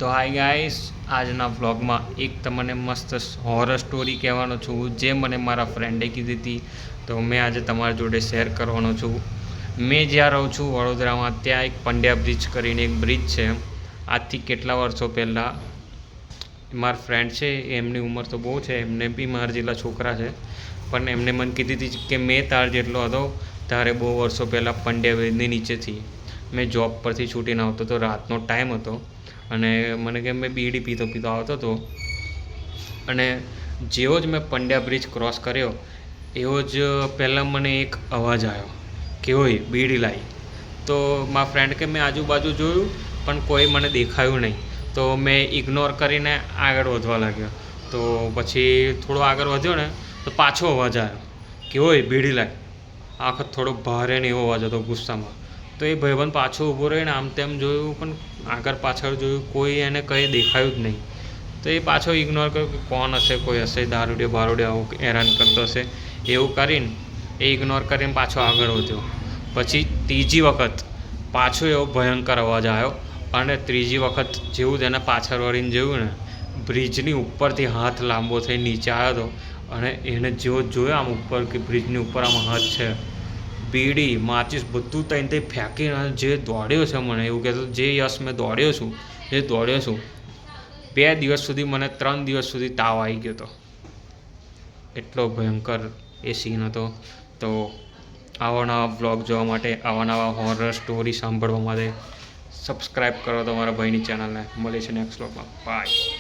તો hi guys, આજના વ્લોગમાં એક તમને મસ્ત હોરર સ્ટોરી કહેવાનો છું જે મને મારા ફ્રેન્ડે કીધી હતી. તો મેં આજે તમારી જોડે શેર કરવાનો છું. મેં જ્યાં રહું છું વડોદરામાં, ત્યાં એક પંડ્યા બ્રિજ કરીને એક બ્રિજ છે. આજથી કેટલા વર્ષો પહેલાં મારા ફ્રેન્ડ છે, એમની ઉંમર તો બહુ છે, એમને બી મારા જેટલા છોકરા છે, પણ એમને મને કીધી હતી કે મેં તાર જેટલો હતો તારે બહુ વર્ષો પહેલાં પંડ્યા બ્રિજની નીચેથી મેં જોબ પરથી છૂટીને આવતો હતો. રાતનો ટાઈમ હતો અને મને કે મેં બીડી પીતો આવતો હતો અને જેવો જ મેં પંડ્યા બ્રિજ ક્રોસ કર્યો એવો જ પહેલાં મને એક અવાજ આવ્યો કે ઓય બીડી લાવી. તો મારા ફ્રેન્ડ કે મેં આજુબાજુ જોયું પણ કોઈ મને દેખાયું નહીં. તો મેં ઇગ્નોર કરીને આગળ વધવા લાગ્યો. તો પછી થોડો આગળ વધ્યો ને તો પાછો અવાજ આવ્યો કે ઓય બીડી લાવી. આખો થોડો ભારે ને એવો અવાજ હતો ગુસ્સામાં. તો એ ભાઈબંધ પાછો ઊભો રહીને આમ તેમ જોયું પણ આગળ પાછળ જોયું, કોઈ એને કંઈ દેખાયું જ નહીં. તો એ પાછો ઇગ્નોર કર્યો કે કોણ હશે, કોઈ હશે દારૂડિયો બારૂડિયો આવું હેરાન કરતો હશે એવું કરીને એ ઇગ્નોર કરીને પાછો આગળ વધ્યો. પછી ત્રીજી વખત પાછો એવો ભયંકર અવાજ આવ્યો અને ત્રીજી વખત જેવું જ એને પાછળ વળીને જોયું ને, બ્રિજની ઉપરથી હાથ લાંબો થઈ નીચે આવ્યો હતો અને એને જેવો જોયો આમ ઉપર કે બ્રિજની ઉપર આમ હાથ છે, બીડી માચીસ બધું તઈ ફેંકીને જે દોડ્યો છે, મને એવું કહેતો જે યશ મેં દોડ્યો છું 2 દિવસ સુધી, મને 3 દિવસ સુધી તાવ આવી ગયો હતો. એટલો ભયંકર એ સીન હતો. તો આવા નવા બ્લોગ જોવા માટે, આવા નવા હોરર સ્ટોરી સાંભળવા માટે સબસ્ક્રાઈબ કરો તમારા ભાઈની ચેનલને. મળે છે નેક્સ્ટ બ્લોગમાં. બાય.